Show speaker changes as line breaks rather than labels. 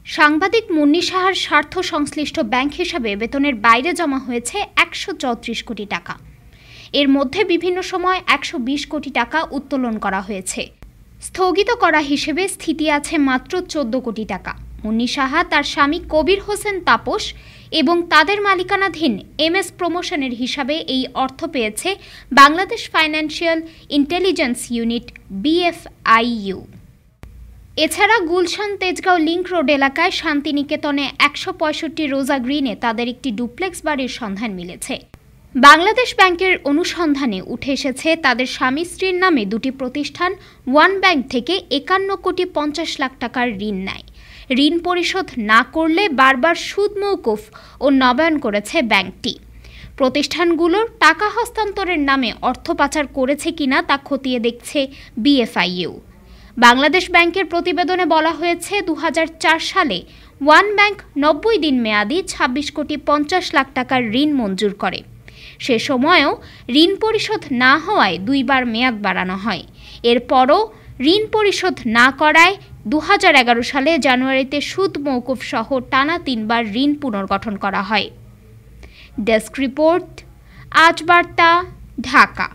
সাংবাদিক মুন্নি সাহার স্বার্থ সংশ্লিষ্ট ব্যাংক হিসাবে বেতনের বাইরে জমা হয়েছে ১৩৪ কোটি টাকা। এর মধ্যে বিভিন্ন সময় ১২০ কোটি টাকা উত্তোলন করা হয়েছে। স্থগিত করা হিসেবে স্থিতি আছে মাত্র ১৪ কোটি টাকা। মুন্নি সাহা, তার স্বামী কবির হোসেন তাপস এবং তাদের মালিকানাধীন MS প্রমোশনের হিসাবে এই অর্থ পেয়েছে Bangladesh financial intelligence unit BFIU। এছাড়া গুলশান তেজগাঁও লিংক রোড এলাকায় শান্তিনিকেতনে ১৬৫ রোজা গ্রিনে তাদের একটি ডুপ্লেক্স বাড়ির সন্ধান মিলেছে। বাংলাদেশ ব্যাংকের অনুসন্ধানে উঠে এসেছে তাদের স্বামী স্ত্রীর নামে দুটি প্রতিষ্ঠান ওয়ান ব্যাংক থেকে ৫১ কোটি ৫০ লাখ টাকার ঋণ নেয়। ঋণ পরিশোধ না করলে বারবার সুদ মওকুফ ও নবায়ন করেছে ব্যাংকটি। প্রতিষ্ঠানগুলোর টাকা হস্তান্তরের নামে অর্থ পাচার করেছে কিনা তা খতিয়ে দেখছে BFIU। বাংলাদেশ ব্যাংকের প্রতিবেদনে বলা হয়েছে ২০০৪ সালে ওয়ান ব্যাংক ৯০ দিন মেয়াদি ২৬ কোটি ৫০ লাখ টাকার ঋণ মঞ্জুর করে। সে সময়ও ঋণ পরিশোধ না হওয়ায় দুইবার মেয়াদ বাড়ানো হয়। এরপরও ঋণ পরিশোধ না করায় ২০১১ সালে জানুয়ারিতে সুদ মওকুফ সহ টানা ৩বার ঋণ পুনর্গঠন করা হয়। ডেস্ক রিপোর্ট, আজ বার্তা, ঢাকা।